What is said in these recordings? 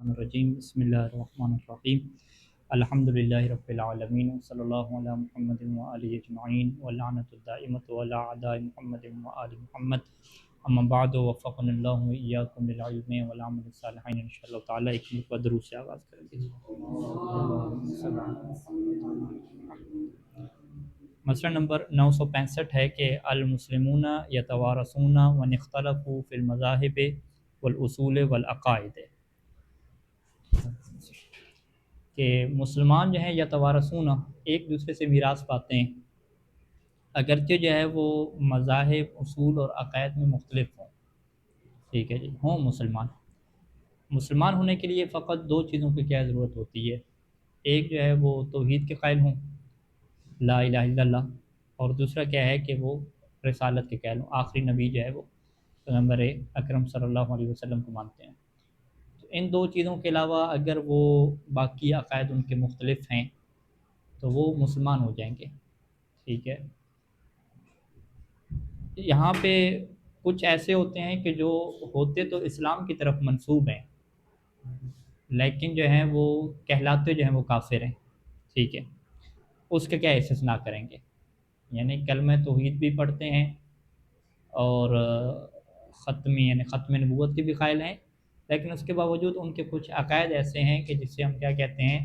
الشیطان الرجیم بسم اللہ الرحمن الرحیم الحمد للہ رب العالمین صلی اللہ علی محمد وآلہ اجمعین واللعنۃ الدائمۃ علی اعداء محمد وآل محمد اما بعد وفقنا اللہ وإیاکم للعلم والعمل الصالحین انشاءاللہ تعالی ایک مرتبہ درود سے آغاز کریں گے۔ مسئلہ نمبر 965 ہے کہ المسلمون یتوارثون وان اختلفوا فی المذاہب والاصول والعقائد، کہ مسلمان جو ہیں یتوارثون ایک دوسرے سے میراث پاتے ہیں اگرچہ جو ہے وہ مذاہب، اصول اور عقائد میں مختلف ہوں۔ ٹھیک ہے جی، ہوں مسلمان ہونے کے لیے فقط دو چیزوں کی کیا ضرورت ہوتی ہے، ایک جو ہے وہ توحید کے قائل ہوں، لا الہ الا اللہ، اور دوسرا کیا ہے کہ وہ رسالت کے قائل ہوں، آخری نبی جو ہے وہ پیغمبر اکرم صلی اللہ علیہ وسلم کو مانتے ہیں۔ تو ان دو چیزوں کے علاوہ اگر وہ باقی عقائد ان کے مختلف ہیں تو وہ مسلمان ہو جائیں گے۔ ٹھیک ہے، یہاں پہ کچھ ایسے ہوتے ہیں کہ جو ہوتے تو اسلام کی طرف منسوب ہیں لیکن جو ہیں وہ کہلاتے جو ہیں وہ کافر ہیں۔ ٹھیک ہے، اس کا کیا استثناء کریں گے، یعنی کلمہ توحید بھی پڑھتے ہیں اور ختم نبوت کے بھی قائل ہیں، لیکن اس کے باوجود ان کے کچھ عقائد ایسے ہیں کہ جس سے ہم کیا کہتے ہیں،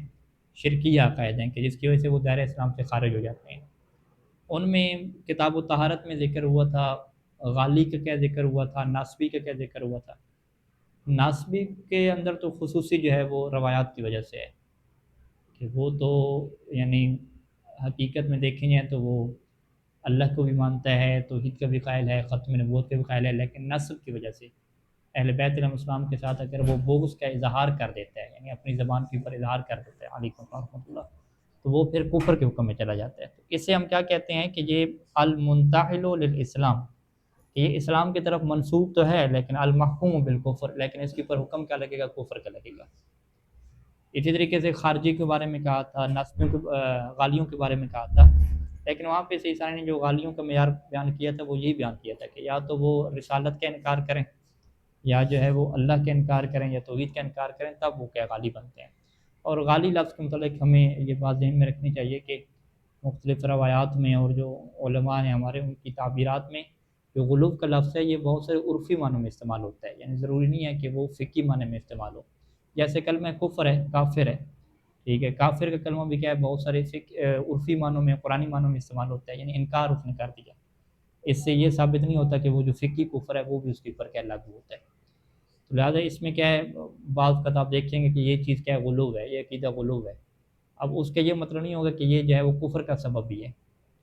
شرکیہ عقائد ہیں، کہ جس کی وجہ سے وہ دائرہ اسلام سے خارج ہو جاتے ہیں۔ ان میں کتاب و طہارت میں ذکر ہوا تھا، غالی کا کیا ذکر ہوا تھا، ناسبی کا کیا ذکر ہوا تھا۔ ناسبی کے اندر تو خصوصی جو ہے وہ روایات کی وجہ سے ہے کہ وہ تو یعنی حقیقت میں دیکھیں جائیں تو وہ اللہ کو بھی مانتا ہے، توحید کا بھی قائل ہے، ختم نبوت کا بھی قائل ہے، لیکن نسب کی وجہ سے اہل بیت علیہ السلام کے ساتھ اگر وہ بغض کا اظہار کر دیتا ہے، یعنی اپنی زبان کے اوپر اظہار کر دیتا ہے علیکم ورحمۃ اللہ، تو وہ پھر کفر کے حکم میں چلا جاتا ہے۔ تو اس سے ہم کیا کہتے ہیں کہ یہ المنتحل للاسلام، کہ یہ اسلام کی طرف منسوب تو ہے لیکن المحکوم بالکفر، لیکن اس کے اوپر حکم کیا لگے گا، کفر کا لگے گا۔ اسی طریقے سے خارجی کے بارے میں کہا تھا، غالیوں کے بارے میں کہا تھا، لیکن وہاں پہ عیسائی نے جو غالیوں کا معیار بیان کیا تھا وہ یہی بیان کیا تھا کہ یا تو وہ رسالت کا انکار کریں، یا جو ہے وہ اللہ کا انکار کریں، یا توحید کا انکار کریں، تب وہ کیا غالی بنتے ہیں۔ اور غالی لفظ کے متعلق ہمیں یہ بات ذہن میں رکھنی چاہیے کہ مختلف روایات میں اور جو علماء ہیں ہمارے ان کی تعبیرات میں جو غلو کا لفظ ہے یہ بہت سارے عرفی معنوں میں استعمال ہوتا ہے، یعنی ضروری نہیں ہے کہ وہ فقہی معنی میں استعمال ہو۔ جیسے کلمہ کفر ہے، کافر ہے، ٹھیک ہے، کافر کا کلمہ بھی کیا ہے بہت سارے عرفی معنوں میں، قرآنی معنوں میں استعمال ہوتا ہے، یعنی انکار اس نے کر دیا۔ اس سے یہ ثابت نہیں ہوتا کہ وہ جو فقہی کفر ہے وہ بھی اس کے اوپر کیا لاگو ہوتا ہے۔ تو لہٰذا اس میں کیا ہے، بعض کا آپ دیکھیں گے کہ یہ چیز کیا ہے، غلو ہے، یہ عقیدہ غلو ہے۔ اب اس کا یہ مطلب نہیں ہوگا کہ یہ جو ہے وہ کفر کا سبب بھی ہے۔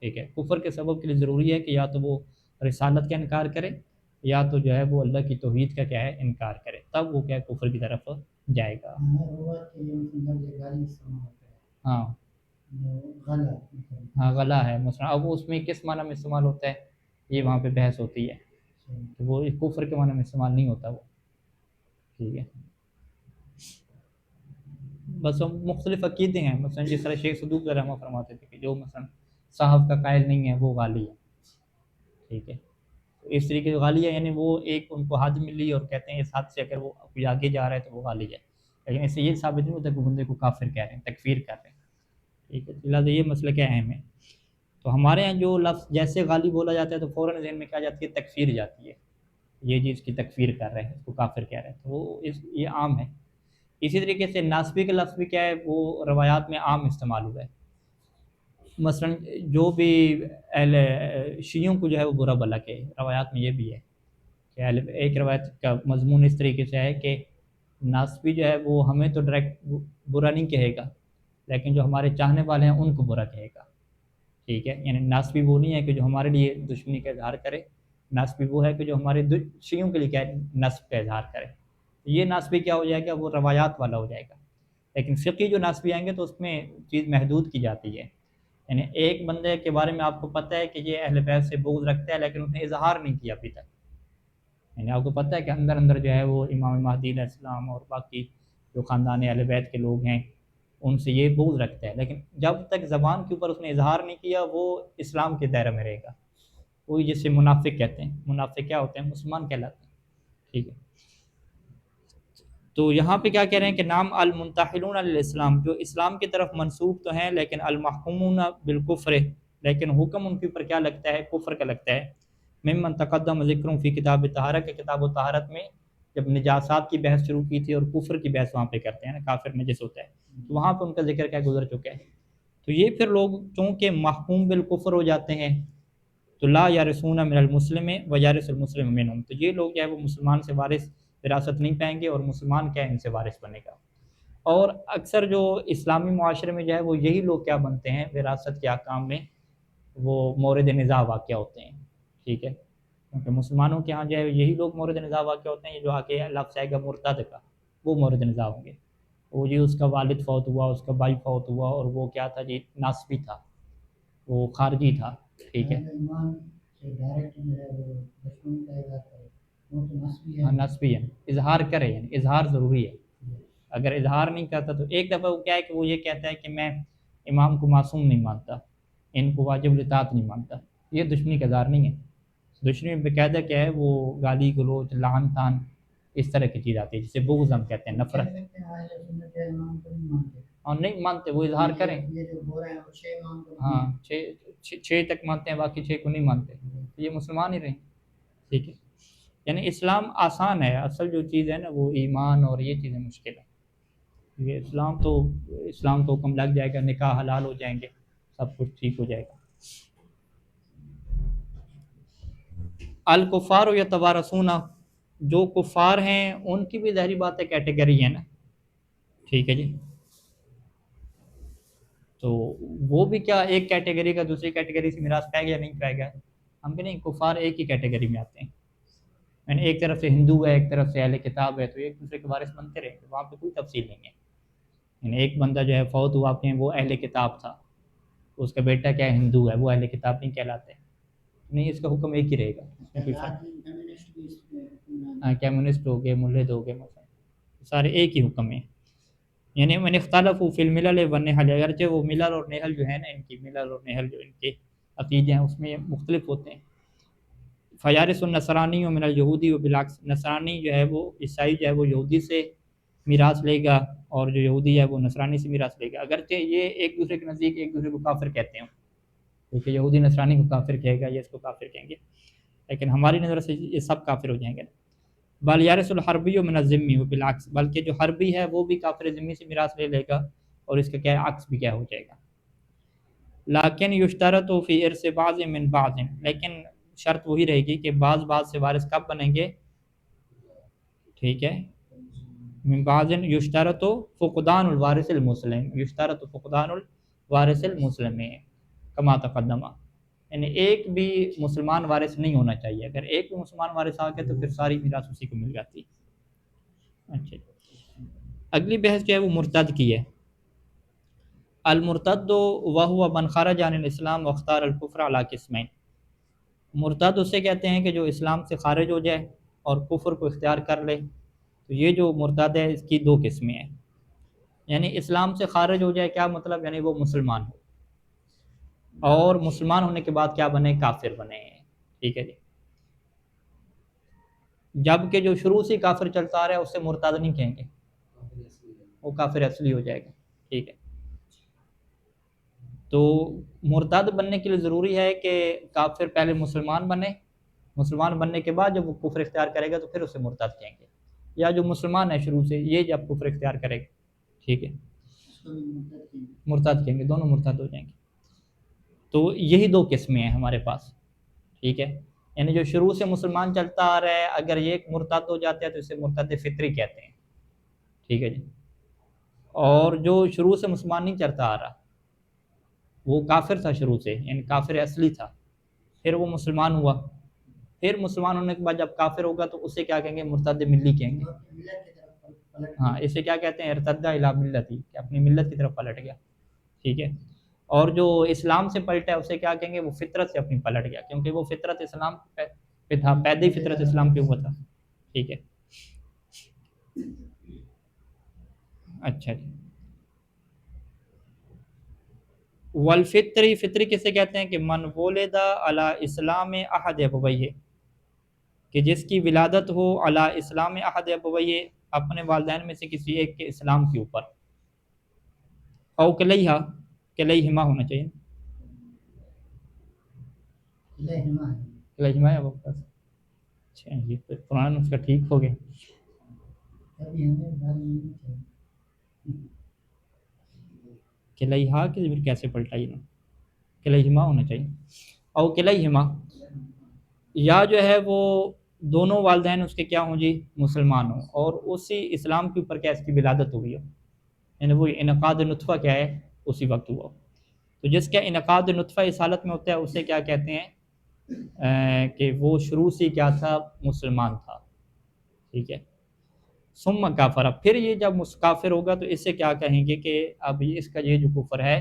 ٹھیک ہے، کفر کے سبب کے لیے ضروری ہے کہ یا تو وہ رسالت کا انکار کرے، یا تو جو ہے وہ اللہ کی توحید کا کیا ہے انکار کرے، تب وہ کیا ہے کفر کی طرف جائے گا۔ ہاں ہاں، غلا ہے مثلا، اب اس میں کس معنی میں استعمال ہوتا ہے یہ وہاں پہ بحث ہوتی ہے، تو وہ کفر کے معنی میں استعمال نہیں ہوتا وہ۔ ٹھیک ہے، بس مختلف عقیدے ہیں، مثلا جس طرح شیخ صدوق رحمہ فرماتے تھے کہ جو مثلا صاحب کا قائل نہیں ہے وہ غالی ہے۔ ٹھیک ہے، تو اس طریقے سے غالی ہے، یعنی وہ ایک ان کو حد ملی اور کہتے ہیں اس حد سے اگر وہ کوئی آگے جا رہا ہے تو وہ غالی ہے، لیکن اس سے یہ ثابت نہیں ہوتا کہ بندے کو کافر کہہ رہے ہیں، تکفیر کر رہے ہیں۔ ٹھیک ہے، لہٰذا یہ مسئلہ کیا اہم ہے۔ تو ہمارے یہاں جو لفظ جیسے غالی بولا جاتا ہے تو فوراً ذہن میں کیا جاتی ہے، تکفیر جاتی ہے، یہ چیز کی تکفیر کر رہے ہیں، اس کو کافر کہہ رہے ہیں، تو وہ یہ عام ہے۔ اسی طریقے سے ناسبی کا لفظ بھی کیا ہے، وہ روایات میں عام استعمال ہوا ہے۔ مثلا جو بھی اہل شیعوں کو جو ہے وہ برا بلا کہ روایات میں یہ بھی ہے کہ ایک روایت کا مضمون اس طریقے سے ہے کہ ناسبی جو ہے وہ ہمیں تو ڈائریکٹ برا نہیں کہے گا، لیکن جو ہمارے چاہنے والے ہیں ان کو برا کہے گا۔ ٹھیک ہے، یعنی ناسبی وہ نہیں ہے کہ جو ہمارے لیے دشمنی کا اظہار کرے، ناسبی وہ ہے کہ جو ہمارے شیعوں کے لیے کیا ہے نسب کا اظہار کرے۔ یہ ناسبی کیا ہو جائے گا، وہ روایات والا ہو جائے گا۔ لیکن فقہی جو ناسبی آئیں گے تو اس میں چیز محدود کی جاتی ہے، یعنی ایک بندے کے بارے میں آپ کو پتہ ہے کہ یہ اہل بیت سے بغض رکھتا ہے لیکن اس نے اظہار نہیں کیا ابھی تک، یعنی آپ کو پتہ ہے کہ اندر اندر جو ہے وہ امام مہدی علیہ السلام اور باقی جو خاندان اہل بیت کے لوگ ہیں ان سے یہ بغض رکھتا ہے، لیکن جب تک زبان کے اوپر اس نے اظہار نہیں کیا وہ اسلام کے دائرے میں رہے گا۔ وہی جسے منافق کہتے ہیں، منافق کیا ہوتے ہیں، مسلمان کہلاتے ہیں۔ ٹھیک ہے، تو یہاں پہ کیا کہہ رہے ہیں کہ نام المنتحلون الاسلام، جو اسلام کی طرف منسوب تو ہیں لیکن المحکومون بالکفر، لیکن حکم ان کے اوپر کیا لگتا ہے؟ کفر کا لگتا ہے۔ ممن تقدم ذکر فی کتاب طہارت، کہ کتاب و طہارت میں جب نجاسات کی بحث شروع کی تھی اور کفر کی بحث وہاں پہ کرتے ہیں نا، کافر نجس ہوتا ہے، تو وہاں پہ ان کا ذکر کیا گزر چکا ہے۔ تو یہ پھر لوگ چونکہ محکوم بالکفر ہو جاتے ہیں تو لا یارثون من المسلم و یارث المسلم منہم، تو یہ لوگ جو ہے وہ مسلمان سے وارث وراثت نہیں پائیں گے، اور مسلمان کیا ہے ان سے وارث بنے گا۔ اور اکثر جو اسلامی معاشرے میں جو ہے وہ یہی لوگ کیا بنتے ہیں وراثت کے احکام میں، وہ مورد نزاع واقع ہوتے ہیں، ٹھیک ہے، کیونکہ مسلمانوں کے ہاں جو ہے یہی لوگ مورد نزاع واقع ہوتے ہیں۔ یہ جو آگے لفظ آئے گا مرتد کا، وہ مورد نزاع ہوں گے، وہ جی اس کا والد فوت ہوا، اس کا بھائی فوت ہوا، اور وہ کیا تھا جی؟ ناسبی تھا، وہ خارجی تھا، ٹھیک ہے، ہاں نسبی ہے، اظہار کرے، یعنی اظہار ضروری ہے، اگر اظہار نہیں کرتا تو ایک دفعہ وہ کیا ہے کہ وہ یہ کہتا ہے کہ میں امام کو معصوم نہیں مانتا، ان کو واجب الاطاعت نہیں مانتا، یہ دشمنی کا اظہار نہیں ہے۔ دشمنی میں باقاعدہ کیا ہے؟ وہ گالی گلوچ، لعن طعن، اس طرح کی چیز آتی ہے جسے بغض ہم کہتے ہیں، نفرت، اور نہیں مانتے وہ اظہار کریں، ہاں چھ تک مانتے ہیں، باقی چھ کو نہیں مانتے، یہ مسلمان ہی رہیں، ٹھیک ہے۔ یعنی اسلام آسان ہے، اصل جو چیز ہے نا وہ ایمان اور یہ چیزیں مشکل ہے۔ یہ اسلام تو حکم لگ جائے گا، نکاح حلال ہو جائیں گے، سب کچھ ٹھیک ہو جائے گا۔ الکفار یتوارثون، جو کفار ہیں ان کی بھی ظاہری بات ہے کیٹیگری ہے نا، ٹھیک ہے جی، تو وہ بھی کیا ایک کیٹیگری کا دوسری کیٹیگری سے میراث پائے گا یا نہیں پائے گا؟ ہم بھی نہیں، کفار ایک ہی کیٹیگری میں آتے ہیں، یعنی ایک طرف سے ہندو ہے، ایک طرف سے اہل کتاب ہے، تو ایک دوسرے کے وارث بنتے رہیں گے، وہاں پہ کوئی تفصیل نہیں ہے۔ یعنی ایک بندہ جو ہے فوت ہوا کہ وہ اہل کتاب تھا، اس کا بیٹا کیا ہے؟ ہندو ہے، وہ اہل کتاب نہیں کہلاتے، نہیں، اس کا حکم ایک ہی رہے گا، اس میں کوئی فرق، ہاں کمیونسٹ ہو گئے، ملحد ہو گئے، مثلا سارے ایک ہی حکم ہے۔ یعنی من اختلفوا فی الملل والنحل، اگرچہ وہ ملل اور نحل جو ہے نا، ان کی ملل اور نحل جو ان کے عقیدے ہیں اس میں مختلف ہوتے ہیں۔ فیارث النصرانی من الیہودی و بالعکس، نصرانی جو ہے وہ عیسائی جو ہے وہ یہودی سے میراث لے گا، اور جو یہودی ہے وہ نصرانی سے میراث لے گا، اگرچہ یہ ایک دوسرے کے نزدیک ایک دوسرے کو کافر کہتے ہیں، کیونکہ یہودی نصرانی کو کافر کہے گا، یہ اس کو کافر کہیں گے، لیکن ہماری نظر سے یہ سب کافر ہو جائیں گے۔ بل یارث الحربی من الذمی و بالعکس، بلکہ جو حربی ہے وہ بھی کافر ذمی سے میراث لے لے گا، اور اس کا کیا ہے؟ عکس بھی کیا ہو جائے گا۔ لیکن یشترط فی ارث بعض من بعض، لیکن شرط وہی رہے گی کہ بعض سے وارث کب بنیں گے؟ ٹھیک ہے، من بعض یشترط فقدان الوارث المسلم، یشترط فقدان الوارث المسلم کما تقدم، یعنی ایک بھی مسلمان وارث نہیں ہونا چاہیے، اگر ایک بھی مسلمان وارث آ گیا تو پھر ساری میراث اسی کو مل جاتی ہے۔ اچھا، اگلی بحث جو ہے وہ مرتد کی ہے۔ المرتد وهو من خرج عن الاسلام واختار الكفر على قسمین، مرتد اسے کہتے ہیں کہ جو اسلام سے خارج ہو جائے اور کفر کو اختیار کر لے، تو یہ جو مرتد ہے اس کی دو قسمیں ہیں۔ یعنی اسلام سے خارج ہو جائے کیا مطلب؟ یعنی وہ مسلمان ہو، اور مسلمان ہونے کے بعد کیا بنے؟ کافر بنے، ٹھیک ہے جی۔ جبکہ جو شروع سے کافر چلتا آ رہا ہے اسے مرتد نہیں کہیں گے، وہ کافر اصلی ہو جائے گا، ٹھیک ہے۔ تو مرتد بننے کے لیے ضروری ہے کہ کافر پہلے مسلمان بنے، مسلمان بننے کے بعد جب وہ کفر اختیار کرے گا تو پھر اسے مرتد کہیں گے، یا جو مسلمان ہے شروع سے یہ جب کفر اختیار کرے گا، ٹھیک ہے، مرتد کہیں گے، دونوں مرتد ہو جائیں گے۔ تو یہی دو قسمیں ہیں ہمارے پاس، ٹھیک ہے، یعنی جو شروع سے مسلمان چلتا آ رہا ہے اگر یہ ایک مرتد ہو جاتا ہے تو اسے مرتد فطری کہتے ہیں، ٹھیک ہے جی۔ اور جو شروع سے مسلمان نہیں چلتا آ رہا، وہ کافر تھا شروع سے، یعنی کافر اصلی تھا، پھر وہ مسلمان ہوا، پھر مسلمان ہونے کے بعد جب کافر ہوگا تو اسے کیا کہیں گے؟ مرتد ملی کہیں گے، ہاں اسے کیا کہتے ہیں؟ ارتد الی ملتی، کہ اپنی ملت کی طرف پلٹ گیا، ٹھیک ہے۔ اور جو اسلام سے پلٹا ہے اسے کیا کہیں گے؟ وہ فطرت سے اپنی پلٹ گیا، کیونکہ وہ فطرت اسلام پہ تھا، پیدا ہی فطرت اسلام پہ ہوا تھا، ٹھیک ہے۔ اچھا جی، والفطری، فطری کسے کہتے ہیں؟ کہ من ولد علی اسلام احد ابویہ، کہ جس کی ولادت ہو علی اسلام احد ابویہ، اپنے والدین میں سے کسی ایک کے اسلام کے اوپر، او کلیہا، کلیہما ہونا چاہیے، کلیہما ہے وہ بس. اچھا یہ تو قرآن اس کا ٹھیک ہو گیا. کلیہا کی ضمیر کیسے پلٹائی نا، کلیہما ہونا چاہیے، او کلیہما، یا جو ہے وہ دونوں والدین اس کے کیا ہوں جی مسلمان ہوں، اور اسی اسلام کے اوپر کیا اس کی ولادت ہوئی ہو، یعنی وہ انعقاد نطفہ کیا ہے اسی وقت ہوا ہو. تو جس کا انعقاد نطفہ اس حالت میں ہوتا ہے اسے کیا کہتے ہیں کہ وہ شروع سے کیا تھا مسلمان تھا. ٹھیک ہے. ثم کافر، پھر یہ جب کافر ہوگا تو اس سے کیا کہیں گے کہ اب اس کا یہ جو کفر ہے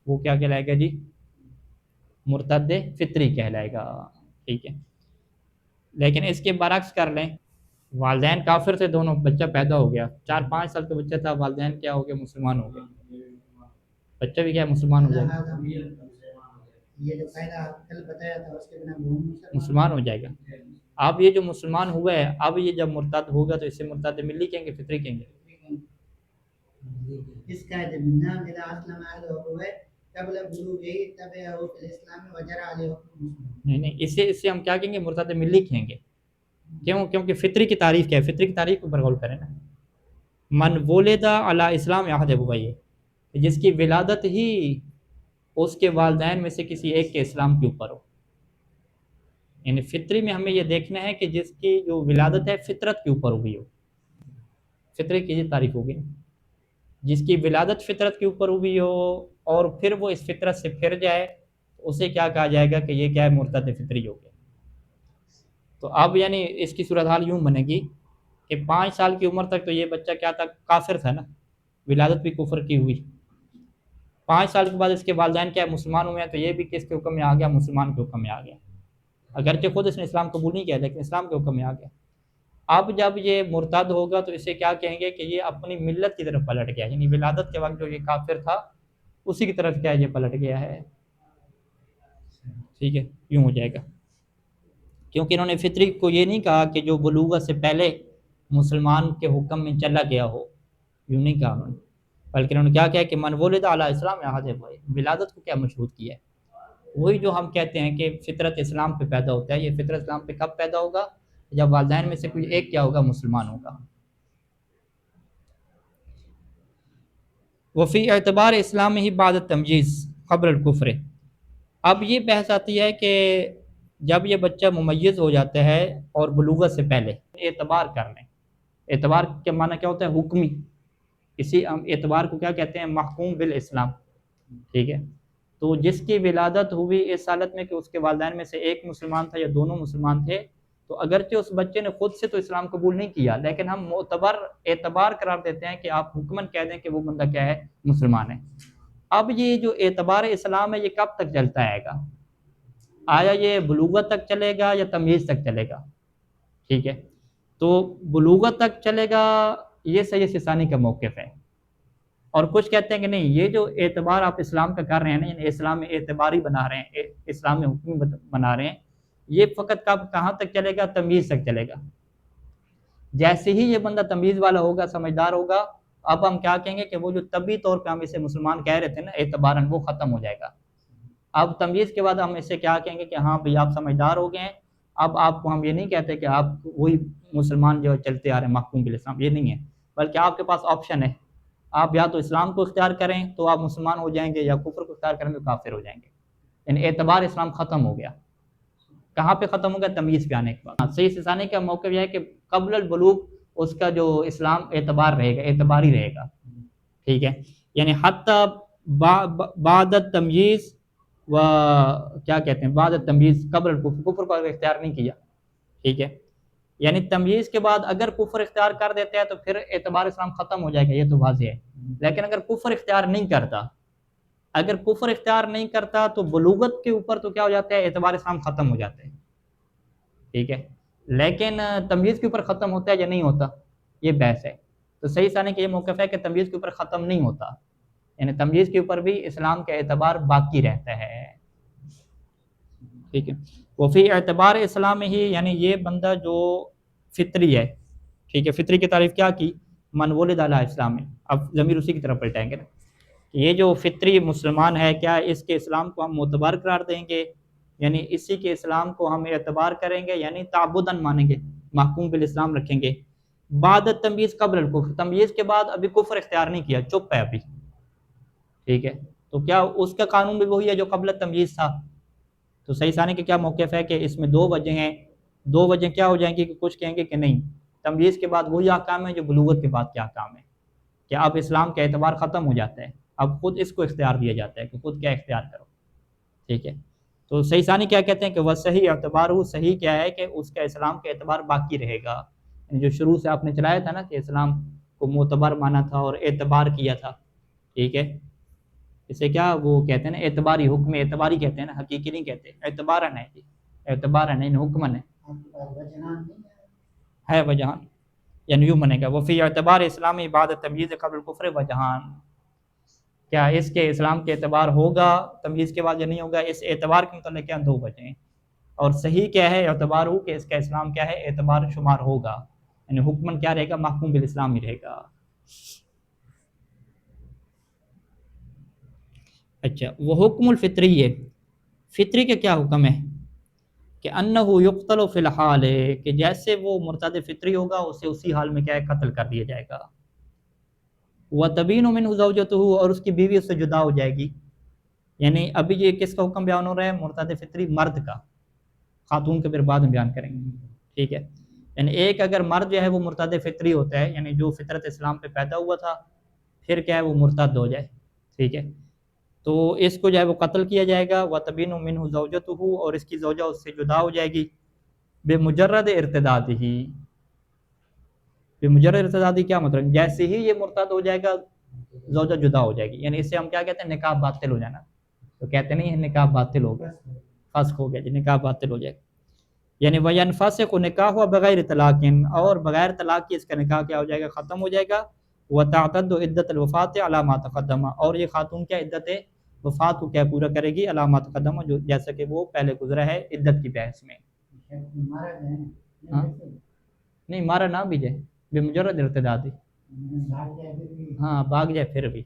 وہ کیا کہلائے گا جی، مرتد فطری کہلائے گا. ٹھیک ہے. لیکن اس کے برعکس کر لیں، والدین کافر تھے دونوں، بچہ پیدا ہو گیا، 4-5 سال کا بچہ تھا، والدین کیا ہو گیا مسلمان ہو گئے، بچہ بھی کیا مسلمان ہو جائے گا، مسلمان ہو جائے گا. اب یہ جو مسلمان ہوا ہے، اب یہ جب مرتد ہوگا تو اسے مرتد ملی کہیں گے فطری کہیں گے، اس کا نام اذا اسلم احدهما قبل بلوغه تبعه في الاسلام وجرى عليه حكم المسلم. نہیں اسے ہم کیا کہیں گے، مرتد ملی کہیں گے. کیوں؟ کیونکہ فطری کی تعریف کیا ہے، فطری کی تعریف پر غور کریں نا. من ولد علی اسلام احد ابویہ، جس کی ولادت ہی اس کے والدین میں سے کسی ایک کے اسلام کے اوپر ہو. یعنی فطری میں ہمیں یہ دیکھنا ہے کہ جس کی جو ولادت ہے فطرت کے اوپر ہوئی ہو، فطری کی یہ تعریف ہوگی، جس کی ولادت فطرت کے اوپر ہوئی ہو اور پھر وہ اس فطرت سے پھر جائے اسے کیا کہا جائے گا کہ یہ کیا ہے، مرتد فطری ہو گیا. تو اب یعنی اس کی صورتحال یوں بنے گی کہ 5 سال کی عمر تک تو یہ بچہ کیا تھا، کافر تھا نا، ولادت بھی کفر کی ہوئی. 5 سال کے بعد اس کے والدین کیا مسلمان ہوئے ہیں تو یہ بھی کس کے حکم میں آ گیا، مسلمان کے حکم میں آ گیا. اگرچہ خود اس نے اسلام قبول نہیں کیا لیکن اسلام کے حکم میں آ گیا. اب جب یہ مرتد ہوگا تو اسے کیا کہیں گے کہ یہ اپنی ملت کی طرف پلٹ گیا، یعنی ولادت کے وقت جو یہ کافر تھا اسی کی طرف کیا یہ پلٹ گیا ہے. ٹھیک ہے، یوں ہو جائے گا. کیونکہ انہوں نے فطری کو یہ نہیں کہا کہ جو بلوغت سے پہلے مسلمان کے حکم میں چلا گیا ہو، یوں نہیں کہا انہوں نے، بلکہ انہوں نے کیا کہا کہ من ولد علی اسلام احد ابویہ، ولادت کو کیا مشروط کیا ہے. وہی جو ہم کہتے ہیں کہ فطرت اسلام پہ پیدا ہوتا ہے، یہ فطرت اسلام پہ کب پیدا ہوگا، جب والدین میں سے کوئی ایک کیا ہوگا، مسلمان ہوگا. وفی اعتبار اسلام ہی بعد تمجیز قبل الکفر. اب یہ بحث آتی ہے کہ جب یہ بچہ ممیز ہو جاتا ہے اور بلوغت سے پہلے اعتبار کر لیں، اعتبار کا معنی کیا ہوتا ہے، حکمی، اسی اعتبار کو کیا کہتے ہیں، محکوم بالاسلام. ٹھیک ہے. تو جس کی ولادت ہوئی اس حالت میں کہ اس کے والدین میں سے ایک مسلمان تھا یا دونوں مسلمان تھے، تو اگرچہ اس بچے نے خود سے تو اسلام قبول نہیں کیا لیکن ہم معتبر اعتبار قرار دیتے ہیں کہ آپ حکماً کہہ دیں کہ وہ بندہ کیا ہے، مسلمان ہے. اب یہ جو اعتبار اسلام ہے یہ کب تک چلتا آئے گا، آیا یہ بلوغت تک چلے گا یا تمیز تک چلے گا. ٹھیک ہے. تو بلوغت تک چلے گا، یہ سید سستانی کا موقف ہے. اور کچھ کہتے ہیں کہ نہیں، یہ جو اعتبار آپ اسلام کا کر رہے ہیں نا، یعنی اسلام میں اعتباری بنا رہے ہیں، اسلام میں حکمی بنا رہے ہیں، یہ فقط کہاں تک چلے گا، تمیز تک چلے گا. جیسے ہی یہ بندہ تمیز والا ہوگا، سمجھدار ہوگا، اب ہم کیا کہیں گے کہ وہ جو طبی طور پہ ہم اسے مسلمان کہہ رہے تھے نا اعتباراً، وہ ختم ہو جائے گا. اب تمیز کے بعد ہم اسے کیا کہیں گے کہ ہاں بھئی آپ سمجھدار ہو گئے ہیں. اب آپ کو ہم یہ نہیں کہتے کہ آپ وہی مسلمان جو چلتے آ رہے ہیں محکوم بالاسلام، یہ نہیں ہے، بلکہ آپ کے پاس آپشن ہے. آپ یا تو اسلام کو اختیار کریں تو آپ مسلمان ہو جائیں گے، یا کفر کو اختیار کریں تو کافر ہو جائیں گے. یعنی اعتبار اسلام ختم ہو گیا. کہاں پہ ختم ہو گیا، تمیز پہ آنے کے بعد. صحیح سسانی کا موقف یہ ہے کہ قبل البلوغ اس کا جو اسلام اعتبار رہے گا، اعتباری رہے گا. ٹھیک ہے. یعنی حتی بعد التمیز و کیا کہتے ہیں، بعد التمیز قبل الکفر، کفر کو اختیار نہیں کیا. ٹھیک ہے. یعنی تمیز کے بعد اگر کفر اختیار کر دیتے ہیں تو پھر اعتبار اسلام ختم ہو جائے گا، یہ تو واضح ہے. لیکن اگر کفر اختیار نہیں کرتا، اگر کفر اختیار نہیں کرتا تو بلوغت کے اوپر تو کیا ہو جاتا ہے، اعتبار اسلام ختم ہو جاتا ہے. ٹھیک ہے. لیکن تمیز کے اوپر ختم ہوتا ہے یا نہیں ہوتا، یہ بحث ہے. تو صحیح سانے کہ یہ موقف ہے کہ تمیز کے اوپر ختم نہیں ہوتا، یعنی تمیز کے اوپر بھی اسلام کا اعتبار باقی رہتا ہے. ٹھیک ہے. وفی اعتبار اسلام ہی، یعنی یہ بندہ جو فطری ہے، ٹھیک ہے، فطری کی تعریف کیا کی؟ من ولد علی اسلام. اب ضمیر اسی کی طرف پلٹائیں گے نا، یہ جو فطری مسلمان ہے، کیا اس کے اسلام کو ہم معتبر قرار دیں گے؟ یعنی اسی کے اسلام کو ہم اعتبار کریں گے، یعنی تعبداً مانیں گے، محکوم بالاسلام رکھیں گے. بعد تمیز قبل الکفر، تمیز کے بعد ابھی کفر اختیار نہیں کیا، چپ ہے ابھی، ٹھیک ہے، تو کیا اس کا قانون بھی وہی ہے جو قبل تمیز تھا؟ تو صحیح ثانی کے کیا موقف ہے کہ اس میں دو وجہ ہیں. دو وجہ کیا ہو جائیں گی کہ کچھ کہیں گے کہ نہیں، تمیز کے بعد وہی احکام ہے جو بلوغت کے بعد کیا احکام ہے، کہ اب اسلام کا اعتبار ختم ہو جاتا ہے، اب خود اس کو اختیار دیا جاتا ہے کہ خود کیا اختیار کرو، ٹھیک ہے. تو صحیح ثانی کیا کہتے ہیں کہ وہ صحیح اعتبار ہو، صحیح کیا ہے کہ اس کا اسلام کا اعتبار باقی رہے گا. جو شروع سے آپ نے چلایا تھا نا کہ اسلام کو معتبر مانا تھا اور اعتبار کیا تھا، ٹھیک ہے، اسے کیا وہ کہتے ہیں نا، اعتباری، حکم اعتباری کہتے ہیں نا، حقیقی نہیں کہتے، اعتبارن ہے، اعتبارن ہے، حکمن ہے وجہان، یعنی یوں بنے گا وفی اعتبار اسلامی بعد تمیز قبل کفر وجہان. کیا اس کے اسلام کے اعتبار ہوگا تمیز کے بعد یا نہیں ہوگا؟ اس اعتبار کے متعلق کیا دو وجہیں ہیں، اور صحیح کیا ہے اعتبار ہو کہ اس کا اسلام کیا ہے، اعتبار شمار ہوگا، یعنی حکمن کیا رہے گا، محکوم بالاسلام ہی رہے گا. اچھا، وہ حکم الفطری ہے، فطری کے کیا حکم ہے کہ انہو یقتل فی الحال، کہ جیسے وہ مرتد فطری ہوگا اسے اسی حال میں کیا ہے، قتل کر دیا جائے گا. وتبین منہ زوجتہ، اور اس کی بیوی اس سے جدا ہو جائے گی. یعنی ابھی یہ کس کا حکم بیان ہو رہا ہے؟ مرتد فطری مرد کا، خاتون کے پھر بعد میں بیان کریں گے، ٹھیک ہے. یعنی ایک اگر مرد جو ہے وہ مرتد فطری ہوتا ہے، یعنی جو فطرت اسلام پہ پیدا ہوا تھا، پھر کیا ہے وہ مرتد ہو جائے، ٹھیک ہے، تو اس کو جو ہے وہ قتل کیا جائے گا. وَتَبِينُ مِنْهُ زَوْجَتُهُ، اور اس کی زوجہ اس سے جدا ہو جائے گی. بمجرد ارتداد ہی، بمجرد ارتداد ہی کیا مطلب؟ جیسے ہی یہ مرتد ہو جائے گا زوجہ جدا ہو جائے گی. یعنی اس سے ہم کیا کہتے ہیں؟ نکاح باطل ہو جانا. تو کہتے نہیں ہے نکاح باطل ہو گیا، فسخ ہو گیا جی، نکاح باطل ہو جائے گا. یعنی وَيَنْفَسِخُ نِكَاحُهُ بغیر طلاق، اور بغیر طلاق کی اس کا نکاح کیا ہو جائے گا؟ ختم ہو جائے گا. وَتَعْتَدُّ عِدَّةَ الْوَفَاةِ عَلَى مَا تَقَدَّمَ، اور یہ خاتون کیا عدت وفات کو کیا پورا کرے گی؟ عَلَى مَا تَقَدَّمَ، جو جیسا کہ وہ پہلے گزرا ہے عدت کی بحث میں. ہاں نہیں، مارا نہ بھی جائے بمجرد ارتداد، ہاں بھاگ جائے پھر بھی،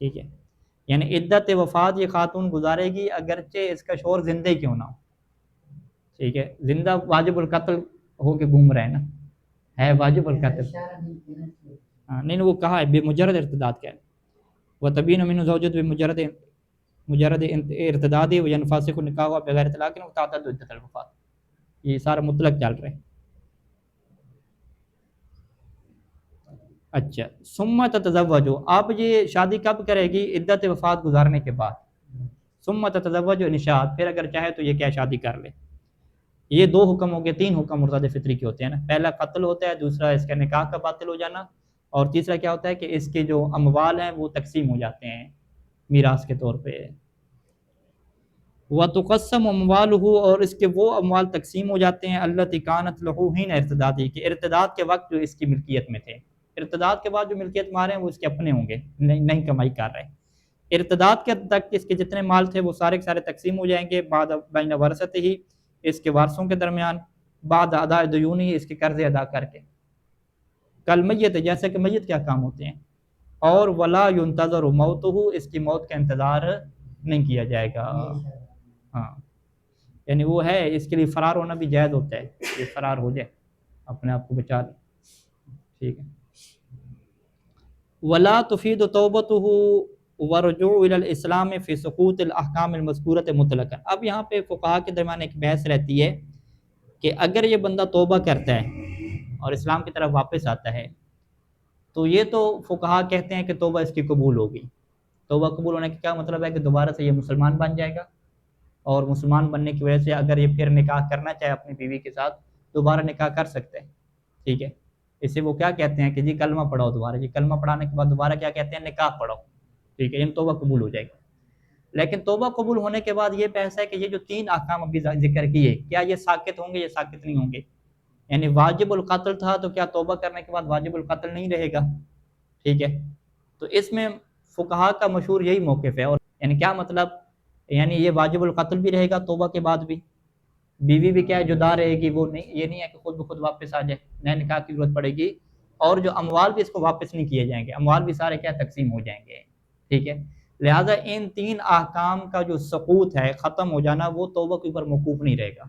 ٹھیک ہے. یعنی عدت وفات یہ خاتون گزارے گی اگرچہ اس کا شوہر زندہ ہی کیوں نہ ہو، ٹھیک ہے. زندہ واجب القتل ہو کے گھوم رہے ہیں نا، ہے واجب القتل، ہاں نہیں وہ کہا ہے بمجرد ارتداد کیا ہے. وَتَبِينُ مِنْهُ زَوْجَتُهُ مجرد ارتداد وَيَنْفَسِخُ نِكَاحُهُ بغیر طلاق وَتَعْتَدُّ عِدَّةَ الْوَفَاةِ، یہ سارا مطلق چل رہے ہیں. اچھا، ثم تتزوج، اب یہ شادی کب کرے گی؟ عدت وفات گزارنے کے بعد. ثم تتزوج نشاد، پھر اگر چاہے تو یہ کیا شادی کر لے. یہ دو حکم ہو گئے، تین حکم مرتد فطری کے ہوتے ہیں نا. پہلا قتل ہوتا ہے، دوسرا اس کا نکاح کا باطل ہو جانا، اور تیسرا کیا ہوتا ہے کہ اس کے جو اموال ہیں وہ تقسیم ہو جاتے ہیں میراث کے طور پہ. وَتُقَسَّمُ أَمْوَالُهُ، اور اس کے وہ اموال تقسیم ہو جاتے ہیں الَّتِي كَانَتْ لَهُ حِينَ ارتدادِهِ، کہ ارتداد کے وقت جو اس کی ملکیت میں تھے. ارتداد کے بعد جو ملکیت میں آ رہے ہیں وہ اس کے اپنے ہوں گے، نہیں کمائی کر رہے. ارتداد کے تک اس کے جتنے مال تھے وہ سارے کے سارے تقسیم ہو جائیں گے بعد بین ورثتہ، اس کے وارثوں کے درمیان، بعد ادا دیونہ، اس کے قرض ادا کر کے. کل میت، جیسے کہ میت کیا کام ہوتے ہیں. اور ولا ينتظر موتہ، اس کی موت کا انتظار نہیں کیا جائے گا. ہاں یعنی وہ ہے، اس کے لیے فرار ہونا بھی جائز ہوتا ہے، یہ فرار ہو جائے اپنے آپ کو بچا لے، ٹھیک ہے. ولا تفید توبتہ ورجوع الى الاسلام فی سقوط الاحکام المذکورۃ مطلقا. اب یہاں پہ فقہا کے درمیان ایک بحث رہتی ہے کہ اگر یہ بندہ توبہ کرتا ہے اور اسلام کی طرف واپس آتا ہے تو یہ تو فقہا کہتے ہیں کہ توبہ اس کی قبول ہوگی. توبہ قبول ہونے کا کیا مطلب ہے کہ دوبارہ سے یہ مسلمان بن جائے گا، اور مسلمان بننے کی وجہ سے اگر یہ پھر نکاح کرنا چاہے اپنی بیوی کے ساتھ دوبارہ نکاح کر سکتے ہیں، ٹھیک ہے. اسے وہ کیا کہتے ہیں کہ جی کلمہ پڑھو دوبارہ، جی کلمہ پڑھانے کے بعد دوبارہ کیا کہتے ہیں؟ نکاح پڑھو، ٹھیک ہے. یعنی توبہ قبول ہو جائے گی. لیکن توبہ قبول ہونے کے بعد یہ بحث ہے کہ یہ جو تین احکام ابھی ذکر کیے کیا یہ ساقط ہوں گے یا ساقط نہیں ہوں گے. یعنی واجب القتل تھا تو کیا توبہ کرنے کے بعد واجب القتل نہیں رہے گا، ٹھیک ہے. تو اس میں فقہا کا مشہور یہی موقف ہے. اور یعنی کیا مطلب؟ یعنی یہ واجب القتل بھی رہے گا توبہ کے بعد بھی، بیوی بھی کیا ہے جدا رہے گی، وہ نہیں، یہ نہیں ہے کہ خود بخود واپس آ جائے، نئے نکاح کی ضرورت پڑے گی، اور جو اموال بھی اس کو واپس نہیں کیے جائیں گے، اموال بھی سارے کیا تقسیم ہو جائیں گے، ٹھیک ہے۔ لہٰذا ان تین احکام کا جو سقوط ہے، ختم ہو جانا، وہ توبہ کے اوپر موقوف نہیں رہے گا،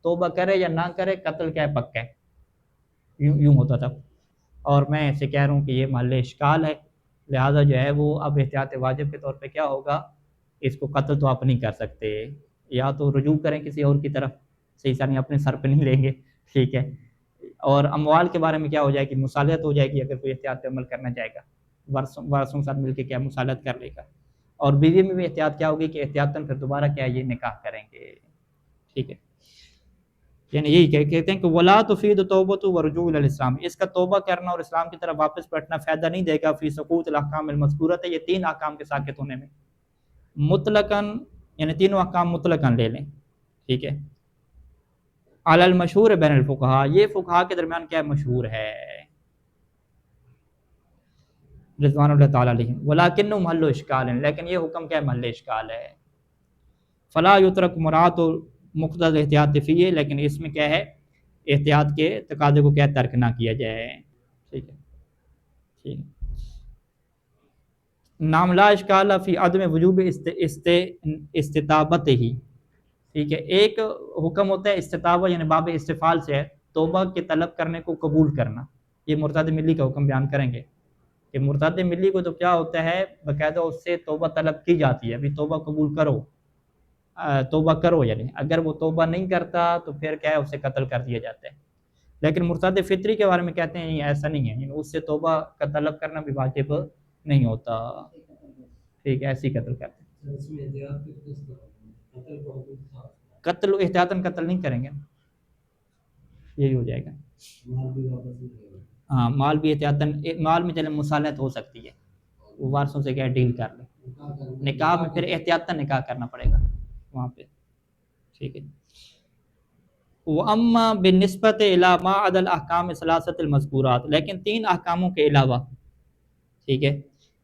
توبہ کرے یا نہ کرے قتل کیا ہے پکا ہے، یوں ہوتا تھا۔ اور میں ایسے کہہ رہا ہوں کہ یہ محل اشکال ہے، لہٰذا جو ہے وہ اب احتیاط واجب کے طور پہ کیا ہوگا، اس کو قتل تو آپ نہیں کر سکتے، یا تو رجوع کریں کسی اور کی طرف، صحیح سر نہیں اپنے سر پہ نہیں لیں گے، ٹھیک ہے۔ اور اموال کے بارے میں کیا ہو جائے گی، مصالحت ہو جائے گی، اگر کوئی احتیاط پہ عمل کرنا چاہے گا، وارثوں کے ساتھ مل کے کیا مصالحت کر لے گا۔ اور بیوی میں بھی احتیاط کیا ہوگی کہ احتیاطاً پھر دوبارہ کیا یہ نکاح کریں گے، ٹھیک ہے۔ یعنی یہی کہتے ہیں کہ ولا تفید توبۃ ورجوع الی الاسلام، اس کا توبہ کرنا اور اسلام کی طرف واپس پلٹنا فائدہ نہیں دے گا فی سقوط الاحکام المذکورۃ، یہ تین احکام کے ساقط ہونے میں، مطلقاً، یعنی تینوں احکام مطلقاً لے لیں، ٹھیک ہے، علی المشہور بین الفقہاء، یہ فقہاء کے درمیان کیا مشہور ہے، رضوان اللہ تعالیٰ علیہم، ولکنہ محل اشکال ہے، لیکن یہ حکم کیا محل اشکال ہے، فلا یترک مراعات و مقتضى احتیاط فیہ، لیکن اس میں کیا ہے احتیاط کے تقاضے کو کیا ترک نہ کیا جائے، ٹھیک ہے، ٹھیک ہے۔ نام لا اشکال فی عدم وجوب استطابت ہی، ٹھیک ہے، ایک حکم ہوتا ہے استطابہ، یعنی باب استفال سے ہے، توبہ کے طلب کرنے کو قبول کرنا، یہ مرتد ملی کا حکم بیان کریں گے کہ مرتد ملی کو تو کیا ہوتا ہے باقاعدہ اس سے توبہ طلب کی جاتی ہے، ابھی توبہ قبول کرو، توبہ کرو، یعنی اگر وہ توبہ نہیں کرتا تو پھر کیا ہے اسے قتل کر دیا جاتا ہے۔ لیکن مرتد فطری کے بارے میں کہتے ہیں یہ ایسا نہیں ہے، یعنی اس سے توبہ کا طلب کرنا بھی واجب نہیں ہوتا، ٹھیک ہے، ایسی قتل کرتے ہیں، قتل احتیاطاً قتل نہیں کریں گے، یہی ہو جائے گا، ہاں مال بھی احتیاطاً، مال میں چلے مصالحت ہو سکتی ہے، وہ وارثوں سے کیا ڈیل کر لیں، نکاح میں پھر احتیاطاً نکاح کرنا پڑے گا وہاں پہ، ٹھیک ہے۔ وَأَمَّا بِالنِّسْبَةِ إِلَىٰ مَا عَدَى الْأَحْكَامِ الثَّلَاثَةِ الْمَذْكُورَاتِ، لیکن تین احکاموں کے علاوہ، ٹھیک ہے،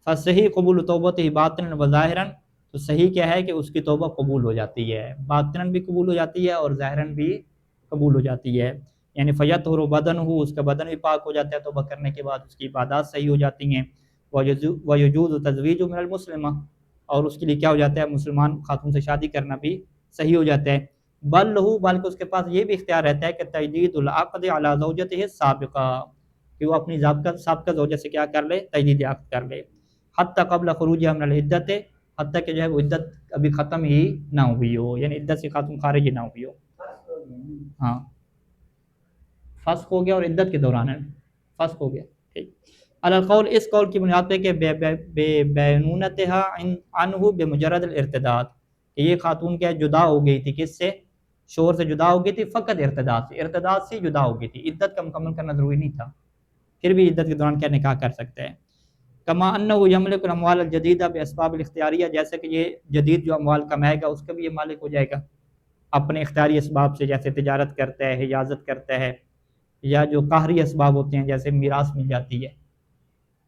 فَصَحِيحُ قبول توبتہ باطناً وظاہراً، تو صحیح کیا ہے کہ اس کی توبہ قبول ہو جاتی ہے، باطناً بھی قبول ہو جاتی ہے اور ظاہراً بھی قبول ہو جاتی ہے، یعنی فَيَطْهُرُ بَدَنُهُ، اس کا بدن بھی پاک ہو جاتا ہے توبہ کرنے کے بعد، اس کی عبادات صحیح ہو جاتی ہیں، وَيَجُوزُ تَزْوِيجُ مِنَ الْمُسْلِمَةِ، اور اس کے لیے کیا ہو جاتا ہے مسلمان خاتون سے شادی کرنا بھی صحیح ہو جاتا ہے، بل لہو، بلکہ اس کے پاس یہ بھی اختیار رہتا ہے کہ تجدید العقد علی زوجتہ السابقہ، کہ وہ اپنی سابقہ زوجہ سے کیا کر لے، تجدید عقد کر لے، حتی قبل خروجہ من العدت، حتیٰ کہ جو ہے وہ عدت ابھی ختم ہی نہ ہوئی ہو، یعنی عدت سے خاتون خارج ہی نہ ہوئی ہو، ہاں فسخ ہو گیا اور عدت کے دوران ہے فسخ ہو گیا، ٹھیک۔ علی القول، اس قول کی بنیاد پہ کہ بے بینونتہا عنہ بمجرد الارتداد، کہ یہ خاتون کیا جدا ہو گئی تھی کس سے، شوہر سے جدا ہو گئی تھی، فقط ارتداد سے جدا ہو گئی تھی، عدت کا مکمل کرنا ضروری نہیں تھا، پھر بھی عدت کے دوران کیا نکاح کر سکتے ہیں۔ کما انہ یملک الاموال الجدیدہ باسباب الاختیاریہ، جیسے کہ یہ جدید جو اموال کمائے گا اس کا بھی یہ مالک ہو جائے گا اپنے اختیاری اسباب سے، جیسے تجارت کرتا ہے، حجازت کرتا ہے، یا جو قہری اسباب ہوتے ہیں جیسے میراث مل جاتی ہے،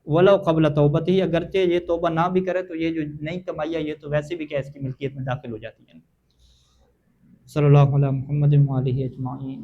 ولو قبل توبت ہی، اگرچہ یہ توبہ نہ بھی کرے تو یہ جو نئی کمائی ہے یہ تو ویسے بھی کیا اس کی ملکیت میں داخل ہو جاتی ہے۔ صلی اللہ علیہ محمد و آلہ اجمعین۔